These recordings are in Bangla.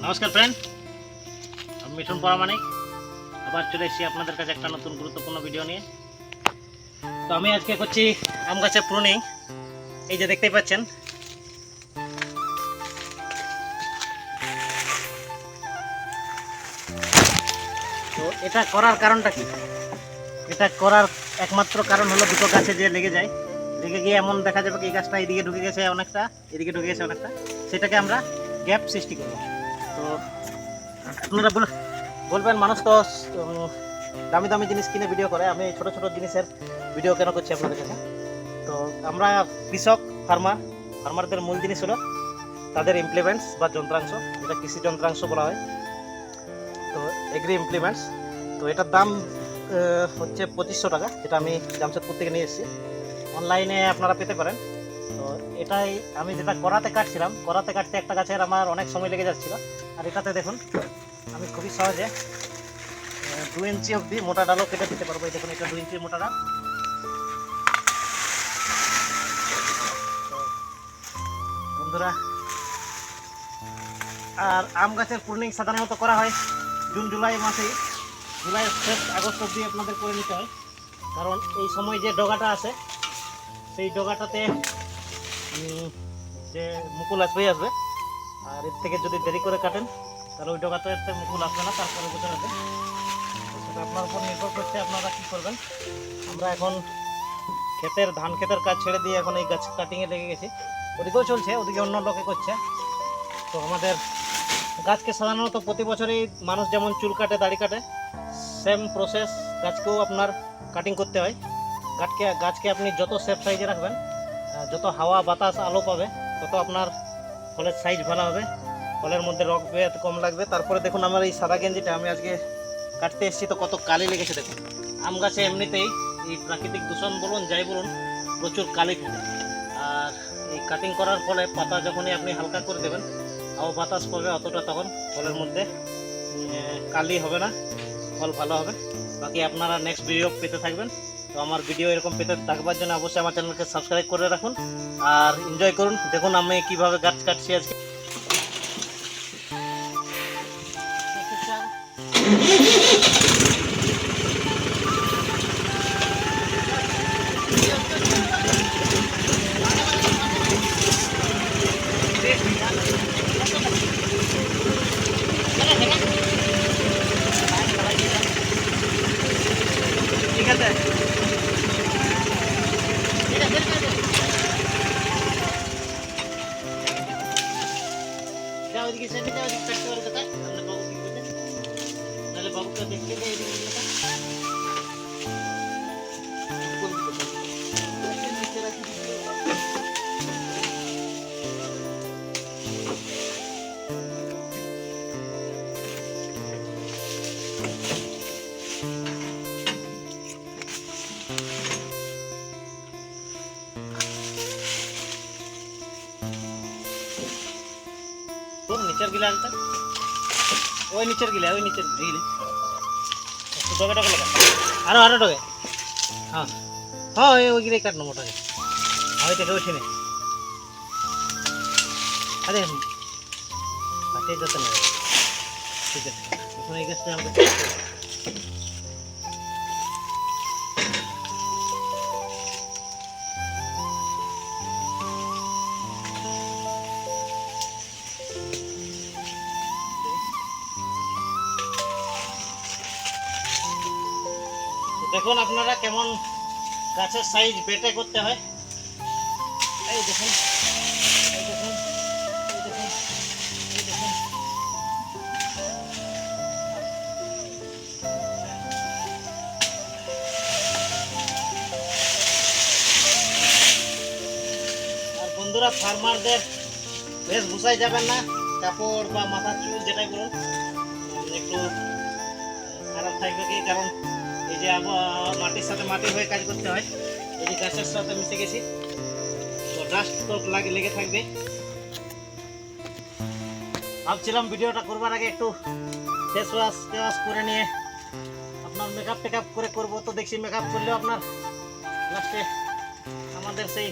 নমস্কার ফ্রেন্ড, আমি মিঠুন পরামানিক আবার চলে এসেছি আপনাদের কাছে একটা নতুন গুরুত্বপূর্ণ ভিডিও নিয়ে। তো আমি আজকে করছি আম গাছের প্রুনিং। এই যে দেখতেই পাচ্ছেন, তো এটা করার কারণটা কি? এটা করার একমাত্র কারণ হলো দুটো গাছে যে লেগে যায়, লেগে গিয়ে এমন দেখা যাবে কি এই গাছটা এদিকে ঢুকে গেছে অনেকটা, এদিকে ঢুকে গেছে অনেকটা, সেটাকে আমরা গ্যাপ সৃষ্টি করব। তো আপনারা বলবেন মানুষ তো দামি দামি জিনিস কিনে ভিডিও করে, আমি ছোট ছোট জিনিসের ভিডিও কেন করছি আপনাদের কাছে? তো আমরা কৃষক ফার্মারদের মূল জিনিস হলো তাদের ইমপ্লিমেন্টস বা যন্ত্রাংশ, যেটা কৃষি যন্ত্রাংশ বলা হয়, তো এগ্রি ইমপ্লিমেন্টস। তো এটার দাম হচ্ছে 2500 টাকা, যেটা আমি জামশেদপুর থেকে নিয়ে এসেছি, অনলাইনে আপনারা পেতে পারেন। তো এটাই আমি যেটা করাতে কাটতে একটা গাছের আমার অনেক সময় লেগে যাচ্ছিল, আর এটাতে দেখুন আমি খুবই সহজে 2 ইঞ্চি অবধি মোটা ডালও কেটে দিতে পারবো। এই দেখুন, এটা 2 ইঞ্চির মোটা ডাল। বন্ধুরা, আর আম গাছের প্রুনিং সাধারণত করা হয় জুন জুলাই মাসেই, জুলাই ফার্স্ট আগস্ট অবধি আপনাদের করে নিতে হয়, কারণ এই সময় যে ডগাটা আসে সেই ডগাটাতে যে মুকুল আসবেই আসবে, আর এর থেকে যদি দেরি করে কাটেন তাহলে ওই ডগাটাতে মুকুল আসবে না, তারপরে বছর আসবে। সেটা আপনার উপর নির্ভর করছে আপনারা কী করবেন। আমরা এখন ধান ক্ষেতের কাজ ছেড়ে দিয়ে এখন এই গাছ কাটিংয়ে লেগে গেছি। ওদিকেও চলছে, ওদিকে অন্য লোকে করছে। তো আমাদের গাছকে সাধারণত প্রতি বছরই মানুষ যেমন চুল কাটে, দাড়ি কাটে, সেম প্রসেস গাছকেও আপনার কাটিং করতে হয়। গাছকে আপনি যত শেপ সাইজে রাখবেন, যত হাওয়া বাতাস আলো পাবে, তত আপনার ফলের সাইজ ভালো হবে, ফলের মধ্যে রগ বেদ কম লাগবে। তারপরে দেখুন আমার এই সাদা গেঞ্জিটা আমি আজকে কাটতে এসেছি, তো কত কালি লেগেছে দেখুন। আম গাছে এমনিতেই এই প্রাকৃতিক দূষণ বলুন যাই বলুন, প্রচুর কালি থাকে, আর এই কাটিং করার ফলে পাতা যখনই আপনি হালকা করে দেবেন, হাওয়া বাতাস পাবে অতটা, তখন ফলের মধ্যে কালি হবে না, ফল ভালো হবে। বাকি আপনারা নেক্সট ভিডিও পেতে থাকবেন। তো আমার ভিডিও এরকম পেতে থাকবার জন্য অবশ্যই আমার চ্যানেলকে সাবস্ক্রাইব করে রাখুন আর এনজয় করুন। দেখুন আমি কিভাবে গাছ কাটছি আজকে। ঠিক আছে, যাও ওইদিকে সাইডে, যাও ওইদিকে কাটতে পারো কোথায়, তাহলে বাবু কি করবে, নাহলে বাবুকে দেখতে গিয়ে এদিকে নিচের গিলা আনতে, ওই নিচের গিলা একটু ডগে ডগে লাগা, আরো ডগে, হ্যাঁ হ্যাঁ ওই গিলাই কাটনো মোটাকে, আমি দেখে উঠিনি। আরে কাটে যেতে না, ঠিক আছে। এখন এই গাছটা আমাকে দেখুন আপনারা কেমন গাছের সাইজ বেটে করতে হয়। এই দেখুন, এই দেখুন, এই দেখুন, এই দেখুন। আর বন্ধুরা, ফার্মারদের বেশ ভুসাই যাবেন না, কাপড় বা মাথার চুল যেটাই বলুন একটু খারাপ থাকবে কি, কারণ এই যে মাটির সাথে মাটি হয়ে কাজ করতে হয়, এই যে গাছের সাথে মিশে গেছি, তো ডাস্ট তো লেগে থাকবে। ভাবছিলাম ভিডিওটা করবার আগে একটু ফেস ওয়াশ করে নিয়ে আপনার মেকআপ টেকআপ করে করবো, তো দেখছি মেকআপ করলেও আপনার লাস্টে আমাদের সেই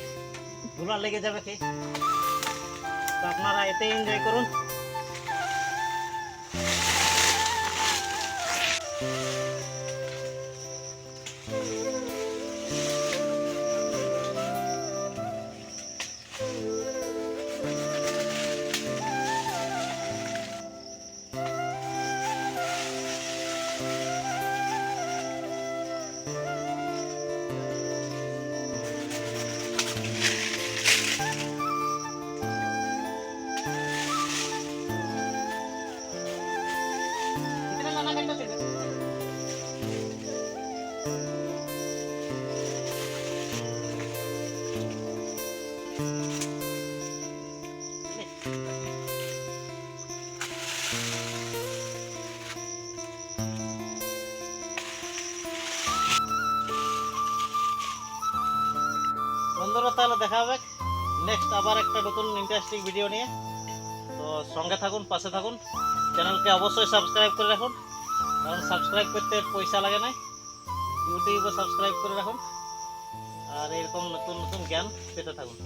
ধুলা লেগে যাবে কি, তো আপনারা এতে এনজয় করুন। कितने लाना करते थे? বন্ধুরা তাহলে দেখা হবে নেক্সট আবার একটা নতুন ইন্টারেস্টিং ভিডিও নিয়ে। তো সঙ্গে থাকুন, পাশে থাকুন, চ্যানেলকে অবশ্যই সাবস্ক্রাইব করে রাখুন, কারণ সাবস্ক্রাইব করতে পয়সা লাগে না। ইউটিউবে সাবস্ক্রাইব করে রাখুন আর এরকম নতুন নতুন জ্ঞান পেতে থাকুন।